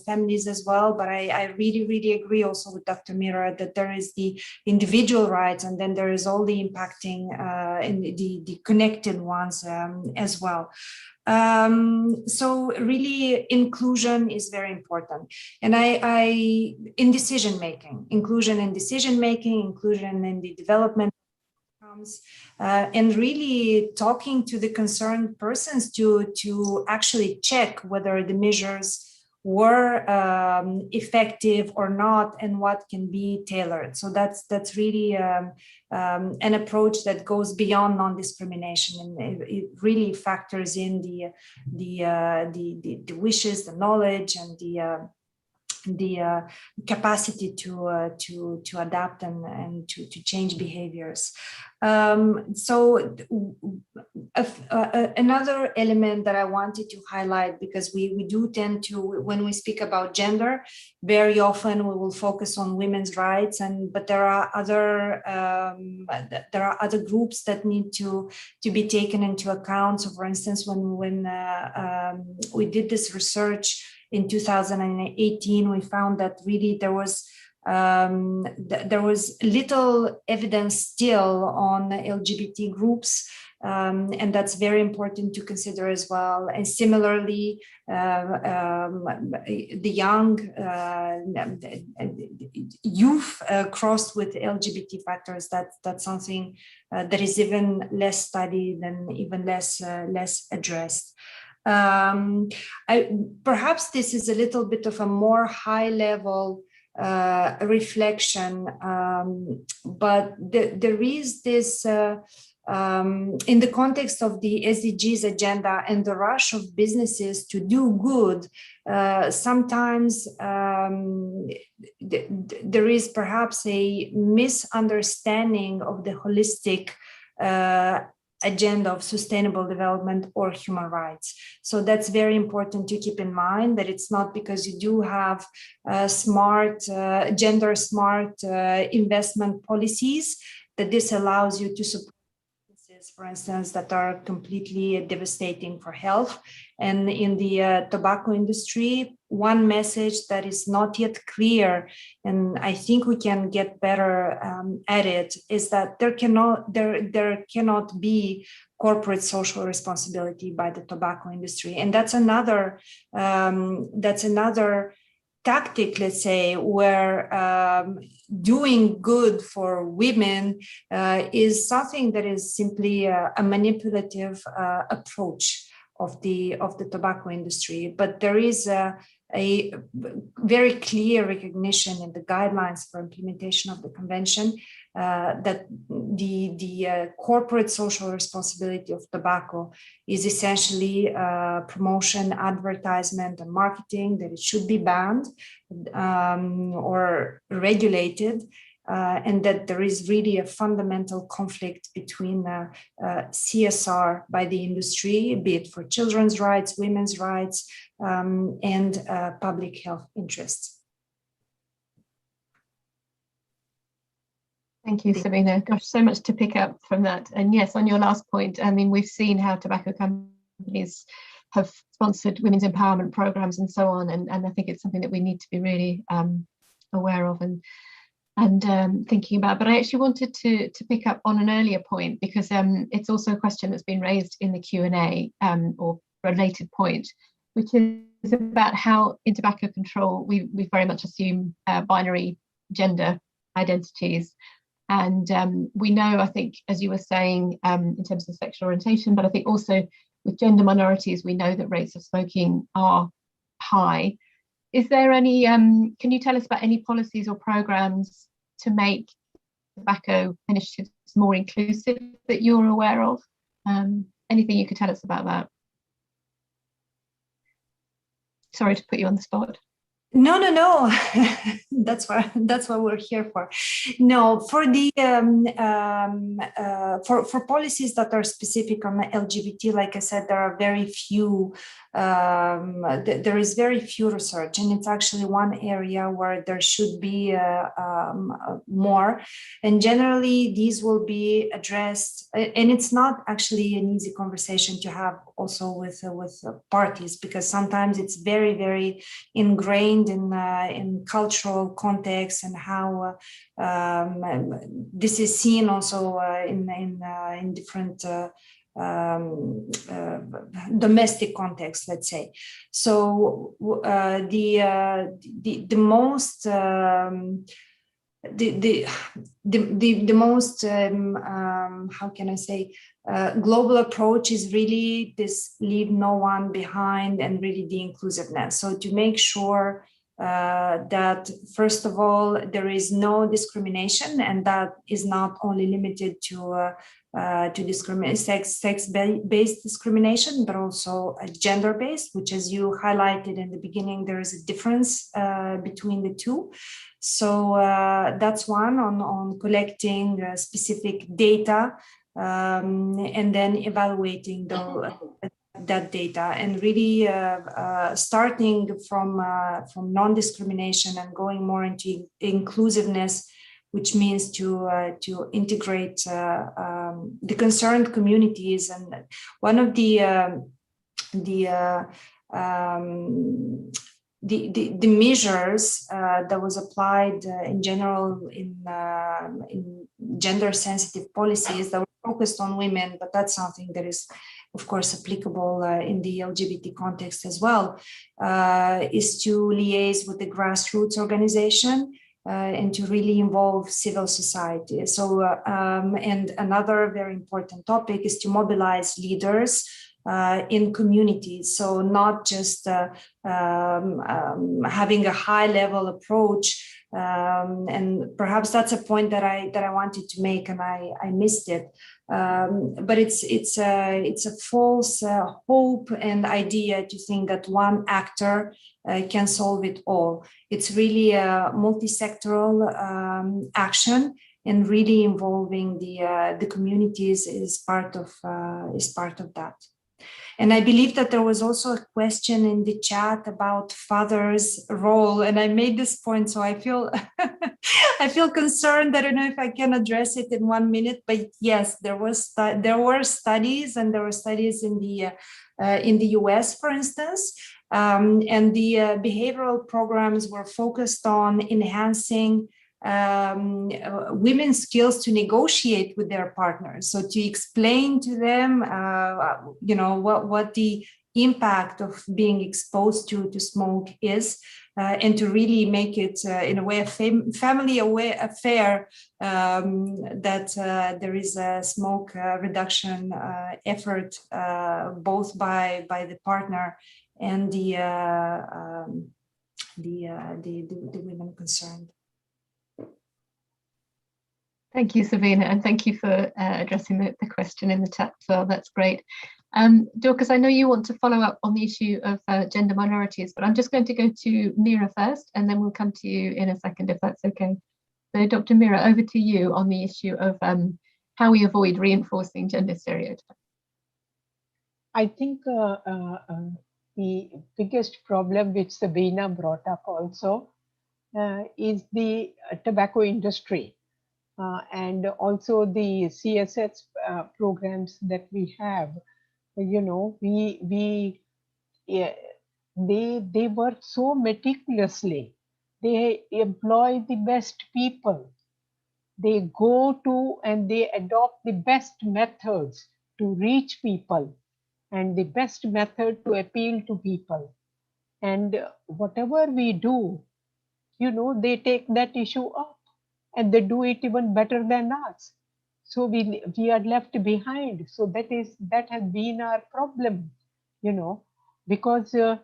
families as well. But I really agree also with Dr. Mira that there is the individual rights, and then there is all the impacting and the connected ones as well. So really inclusion is very important. And in decision making, inclusion in decision making, inclusion in the development, and really talking to the concerned persons to actually check whether the measures were effective or not, and what can be tailored. So that's really an approach that goes beyond non-discrimination, and it really factors in the wishes, the knowledge, and the capacity to adapt and to change behaviors. So another element that I wanted to highlight, because we do tend to, when we speak about gender, very often we will focus on women's rights, but there are other groups that need to be taken into account. So for instance, when we did this research in 2018, we found that really there was little evidence still on LGBT groups, and that's very important to consider as well. And similarly, the young youth crossed with LGBT factors, that's something that is even less studied and even less addressed. Perhaps this is a little bit of a more high level reflection, but there is this in the context of the SDGs agenda and the rush of businesses to do good, sometimes there is perhaps a misunderstanding of the holistic agenda of sustainable development or human rights. So that's very important to keep in mind, that it's not because you do have smart, gender smart investment policies that this allows you to support businesses, for instance, that are completely devastating for health. And in the tobacco industry, one message that is not yet clear, and I think we can get better at it, is that there cannot be corporate social responsibility by the tobacco industry, and that's another tactic, let's say, where doing good for women is something that is simply a manipulative approach of the tobacco industry. But there is a very clear recognition in the guidelines for implementation of the convention that the corporate social responsibility of tobacco is essentially promotion, advertisement, and marketing, that it should be banned or regulated. and that there is really a fundamental conflict between CSR by the industry, be it for children's rights, women's rights, and public health interests. Thank you, Sabina. Gosh, so much to pick up from that. And yes, on your last point, I mean, we've seen how tobacco companies have sponsored women's empowerment programs and so on. And I think it's something that we need to be really aware of and thinking about. But I actually wanted to pick up on an earlier point, because it's also a question that's been raised in the Q&A or related point, which is about how in tobacco control we very much assume binary gender identities. And we know, I think, as you were saying, in terms of sexual orientation, but I think also with gender minorities, we know that rates of smoking are high. Is there any, can you tell us about any policies or programs to make tobacco initiatives more inclusive that you're aware of? Anything you could tell us about that? Sorry to put you on the spot. No. That's what we're here for. No, for the for policies that are specific on the LGBT, like I said, there are very few. There is very few research, and it's actually one area where there should be more. And generally, these will be addressed. And it's not actually an easy conversation to have also with parties, because sometimes it's very, very ingrained in cultural context, and how this is seen also in different domestic context, let's say. So the most how can I say, global approach is really this leave no one behind, and really the inclusiveness. So to make sure that, first of all, there is no discrimination, and that is not only limited to sex-based discrimination, but also gender-based, which, as you highlighted in the beginning, there is a difference between the two. So that's one on collecting specific data and then evaluating that data, and really starting from non-discrimination and going more into inclusiveness, which means to integrate the concerned communities. And one of the measures that was applied in general in gender-sensitive policies that were focused on women, but that's something that is, of course, applicable in the LGBT context as well, is to liaise with the grassroots organization and to really involve civil society. So, and another very important topic is to mobilize leaders in communities. So not just having a high-level approach, and perhaps that's a point that I wanted to make, and I missed it. But it's a false hope and idea to think that one actor can solve it all. It's really a multi-sectoral action, and really involving the communities is part of that. And I believe that there was also a question in the chat about fathers' role, and I made this point, so I feel I feel concerned. I don't know if I can address it in 1 minute, but yes, there were studies, and there were studies in the US, for instance, and the behavioral programs were focused on enhancing women's skills to negotiate with their partners. So to explain to them, what the impact of being exposed to smoke is, and to really make it in a way a family affair, that there is a smoke reduction effort both by the partner and the women concerned. Thank you, Sabina, and thank you for addressing the question in the chat as well. That's great. Dorcas, I know you want to follow up on the issue of gender minorities, but I'm just going to go to Mira first, and then we'll come to you in a second, if that's okay. So Dr. Mira, over to you on the issue of how we avoid reinforcing gender stereotypes. I think the biggest problem which Sabina brought up also is the tobacco industry and also the CSS programs that we have. You know, they work so meticulously. They employ the best people. They go to and they adopt the best methods to reach people and the best method to appeal to people. And whatever we do, you know, they take that issue up and they do it even better than us. So we are left behind. So that has been our problem, you know, because the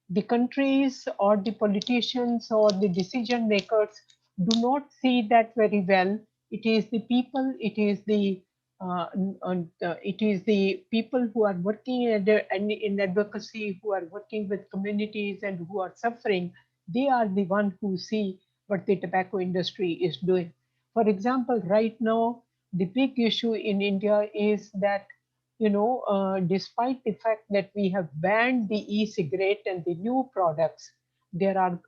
the countries or the politicians or the decision makers do not see that very well. It is the people, it is the people who are working in advocacy, who are working with communities and who are suffering. They are the one who see what the tobacco industry is doing. For example, right now, the big issue in India is that, you know, despite the fact that we have banned the e-cigarette and the new products, there are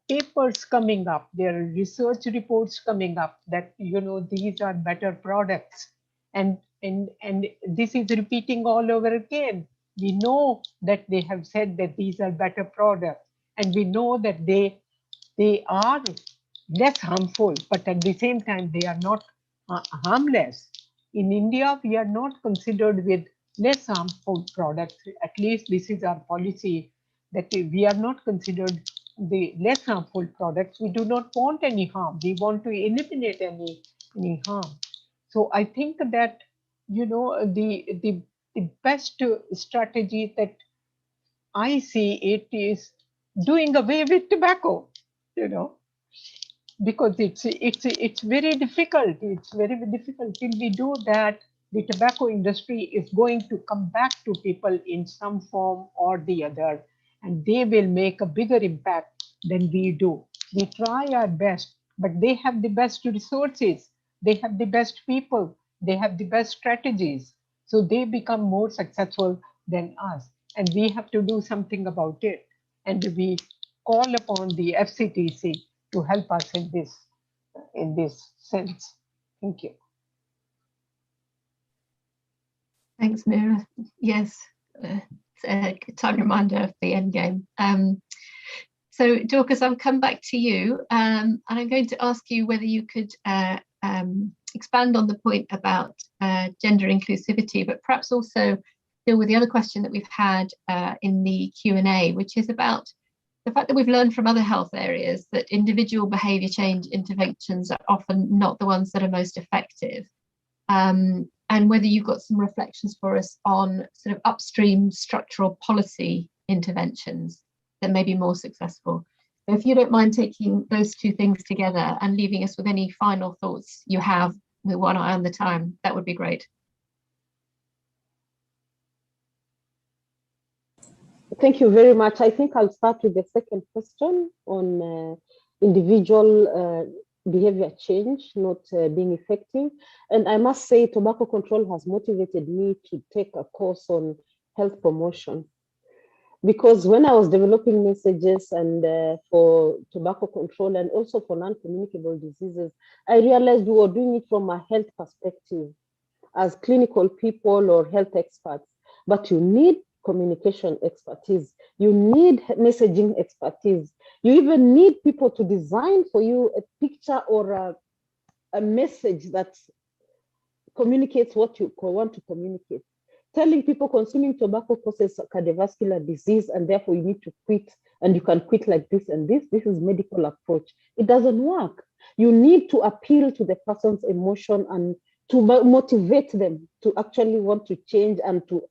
papers coming up, there are research reports coming up that, you know, these are better products. And this is repeating all over again. We know that they have said that these are better products, and we know that they are less harmful, but at the same time, they are not harmless. In India, we are not considered with less harmful products. At least this is our policy, that we are not considered the less harmful products. We do not want any harm. We want to eliminate any harm. So I think that, you know, the best strategy that I see it is doing away with tobacco, you know, because it's very difficult. It's very difficult. Till we do that, the tobacco industry is going to come back to people in some form or the other, and they will make a bigger impact than we do. We try our best, but they have the best resources. They have the best people. They have the best strategies. So they become more successful than us. And we have to do something about it. And we call upon the FCTC to help us in this sense. Thank you. Thanks, Mira. Yes, it's a time reminder of the end game. So Dorcas, I'll come back to you, and I'm going to ask you whether you could expand on the point about gender inclusivity, but perhaps also deal with the other question that we've had in the Q&A, which is about the fact that we've learned from other health areas that individual behaviour change interventions are often not the ones that are most effective. And whether you've got some reflections for us on sort of upstream structural policy interventions that may be more successful. So if you don't mind taking those two things together and leaving us with any final thoughts you have with one eye on the time, that would be great. Thank you very much. I think I'll start with the second question on individual behavior change not being effective. And I must say, tobacco control has motivated me to take a course on health promotion. Because when I was developing messages and for tobacco control and also for non-communicable diseases, I realized we were doing it from a health perspective as clinical people or health experts. But you need communication expertise. You need messaging expertise. You even need people to design for you a picture or a message that communicates what you want to communicate. Telling people consuming tobacco causes cardiovascular disease and therefore you need to quit, and you can quit like this and this. This is medical approach. It doesn't work. You need to appeal to the person's emotion and to motivate them to actually want to change and to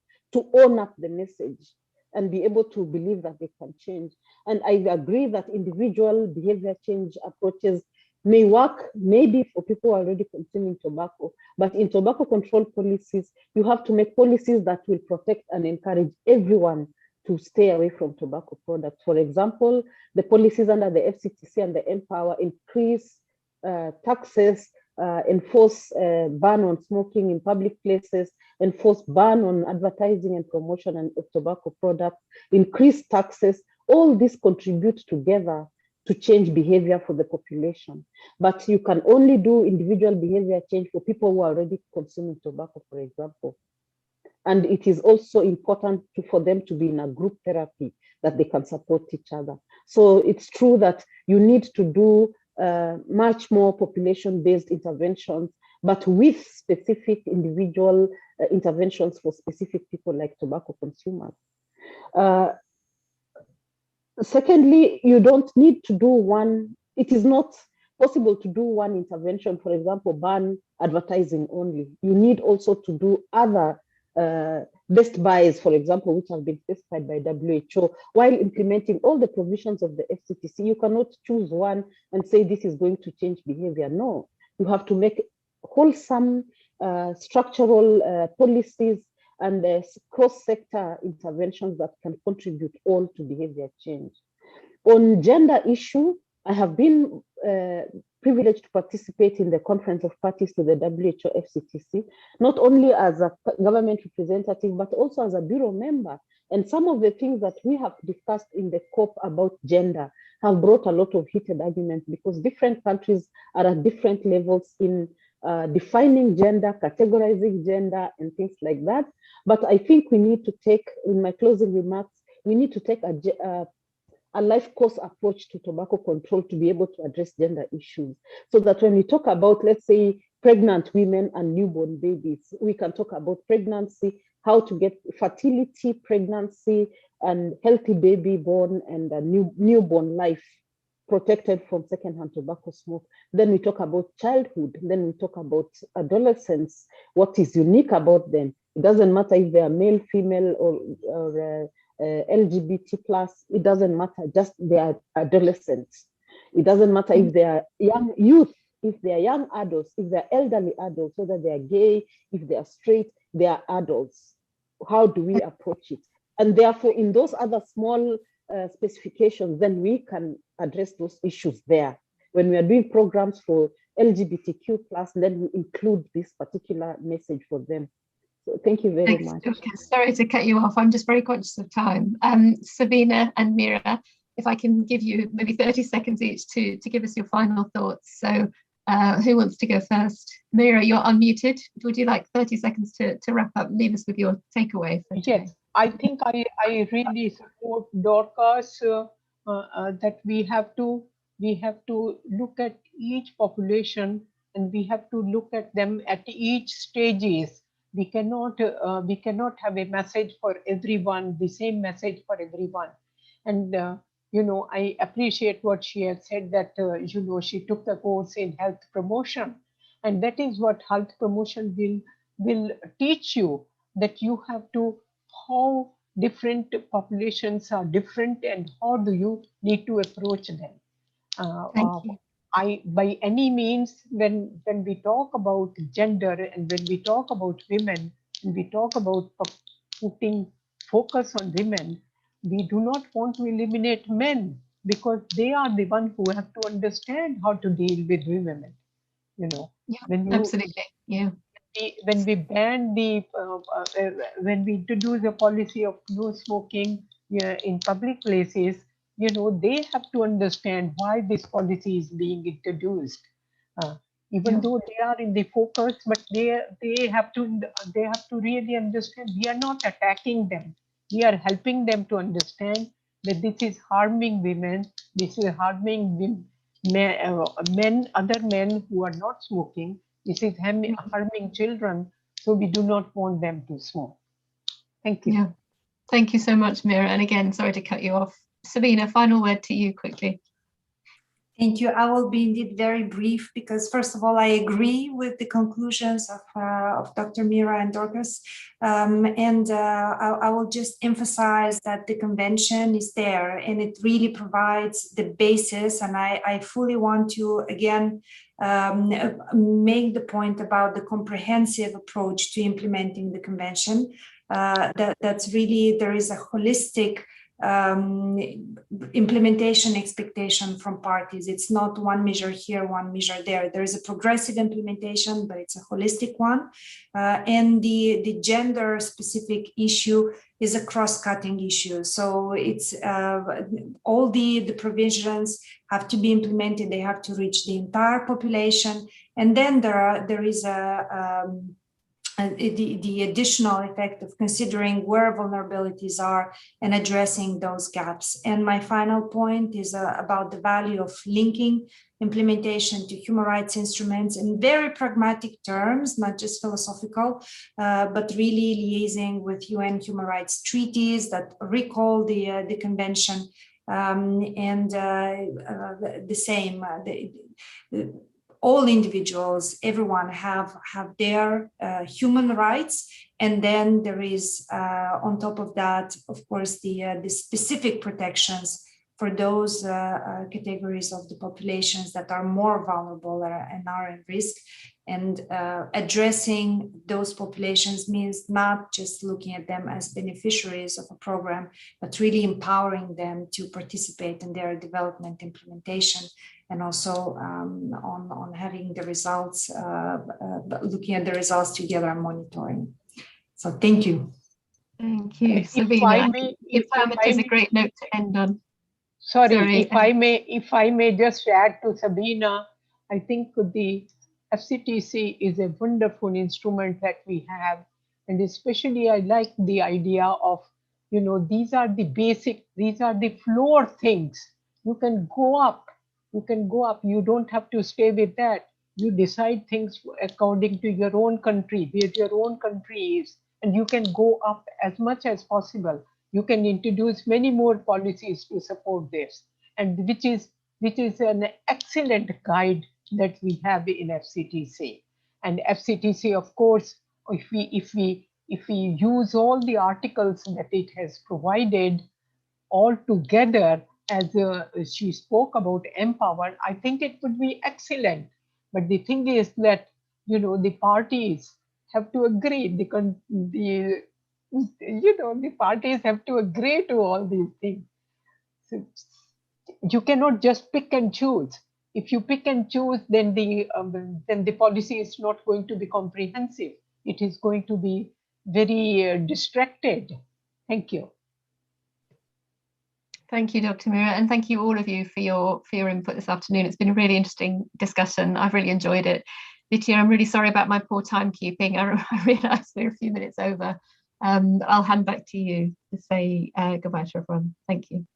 own up the message and be able to believe that they can change. And I agree that individual behavior change approaches may work maybe for people already consuming tobacco, but in tobacco control policies, you have to make policies that will protect and encourage everyone to stay away from tobacco products. For example, the policies under the FCTC and the Empower increase taxes, enforce ban on smoking in public places, enforce ban on advertising and promotion of tobacco products, increase taxes. All this contribute together to change behavior for the population. But you can only do individual behavior change for people who are already consuming tobacco, for example. And it is also important for them to be in a group therapy that they can support each other. So it's true that you need to do much more population-based interventions, but with specific individual interventions for specific people like tobacco consumers. Secondly, you don't need to do one, it is not possible to do one intervention, for example, ban advertising only. You need also to do other best buys, for example, which have been specified by WHO, while implementing all the provisions of the FCTC. You cannot choose one and say this is going to change behavior. No, you have to make wholesome structural policies and cross-sector interventions that can contribute all to behavior change. On gender issue, I have been privileged to participate in the Conference of Parties to the WHO FCTC, not only as a government representative, but also as a bureau member. And some of the things that we have discussed in the COP about gender have brought a lot of heated arguments because different countries are at different levels in defining gender, categorizing gender, and things like that. But I think we need to take, in my closing remarks, we need to take a life course approach to tobacco control to be able to address gender issues. So that when we talk about, let's say, pregnant women and newborn babies, we can talk about pregnancy, how to get fertility, pregnancy, and healthy baby born and a newborn life protected from secondhand tobacco smoke. Then we talk about childhood. Then we talk about adolescents, what is unique about them. It doesn't matter if they are male, female, or LGBT plus, it doesn't matter, just they are adolescents. It doesn't matter if they are young youth, if they are young adults, if they're elderly adults, whether they are gay, if they are straight, they are adults. How do we approach it? And therefore, in those other small specifications, then we can address those issues there. When we are doing programs for LGBTQ plus, then we include this particular message for them. So thank you very much. Okay, sorry to cut you off. I'm just very conscious of time. Sabina and Mira, if I can give you maybe 30 seconds each to give us your final thoughts. So who wants to go first? Mira, you're unmuted. Would you like 30 seconds to wrap up, leave us with your takeaway? Yes, I think I really support Dorcas that we have to look at each population and we have to look at them at each stages. We cannot have a message for everyone, the same message for everyone. And you know, I appreciate what she has said, that you know, she took the course in health promotion, and that is what health promotion will teach you, that you have to, how different populations are different and how do you need to approach them. Thank you. By any means, when we talk about gender and when we talk about women, and we talk about putting focus on women, we do not want to eliminate men, because they are the ones who have to understand how to deal with women. You know, yeah, absolutely, yeah. When we ban when we introduce a policy of no smoking in public places, you know, they have to understand why this policy is being introduced. Even though they are in the focus, but they have to really understand we are not attacking them. We are helping them to understand that this is harming women, this is harming other men who are not smoking. This is harming children, so we do not want them to smoke. Thank you. Yeah, thank you so much, Mira. And again, sorry to cut you off. Sabina, final word to you quickly. Thank you. I will be indeed very brief because, first of all, I agree with the conclusions of Dr. Mira and Dorcas. I will just emphasize that the convention is there and it really provides the basis. And I fully want to, again, make the point about the comprehensive approach to implementing the convention. that's really, there is a holistic implementation expectation from parties. It's not one measure here, one measure there. There is a progressive implementation, but it's a holistic one. And the gender specific issue is a cross-cutting issue. So it's all the provisions have to be implemented. They have to reach the entire population. And then there is the additional effect of considering where vulnerabilities are and addressing those gaps. And my final point is about the value of linking implementation to human rights instruments in very pragmatic terms, not just philosophical, but really liaising with UN human rights treaties that recall the convention, and the same. All individuals, everyone have their human rights, and then there is on top of that, of course, the specific protections for those categories of the populations that are more vulnerable and are at risk. And addressing those populations means not just looking at them as beneficiaries of a program, but really empowering them to participate in their development implementation, and also on having the results, looking at the results together and monitoring. So thank you. Thank you, Sabina. It is a great note to end on. Sorry, if I may just add to Sabina, I think the FCTC is a wonderful instrument that we have, and especially I like the idea of, you know, these are the basic, these are the floor things. You can go up, you don't have to stay with that. You decide things according to your own country, where your own country is, and you can go up as much as possible. You can introduce many more policies to support this, and which is an excellent guide that we have in FCTC. And FCTC, of course, if we use all the articles that it has provided all together, as she spoke about Empower, I think it would be excellent. But the thing is that, you know, the parties have to agree. The parties have to agree to all these things. So you cannot just pick and choose. If you pick and choose, then the policy is not going to be comprehensive. It is going to be very distracted. Thank you. Thank you, Dr. Mira, and thank you all of you for your input this afternoon. It's been a really interesting discussion. I've really enjoyed it. Vidya, I'm really sorry about my poor timekeeping. I realised we're a few minutes over. I'll hand back to you to say goodbye to everyone. Thank you.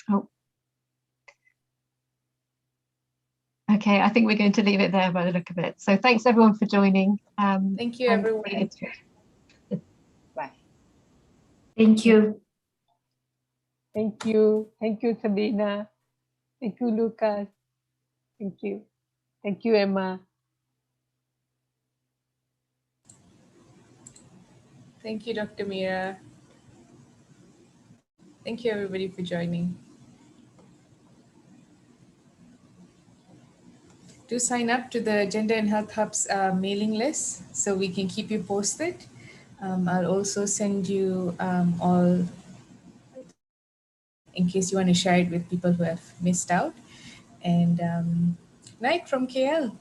Oh. Okay, I think we're going to leave it there by the look of it. So thanks everyone for joining. Thank you, everyone. Bye. Thank you. Thank you. Thank you, Sabina. Thank you, Lucas. Thank you. Thank you, Emma. Thank you, Dr. Mira. Thank you, everybody, for joining. Do sign up to the Gender and Health Hub's mailing list so we can keep you posted. I'll also send you all, in case you want to share it with people who have missed out. And night from KL.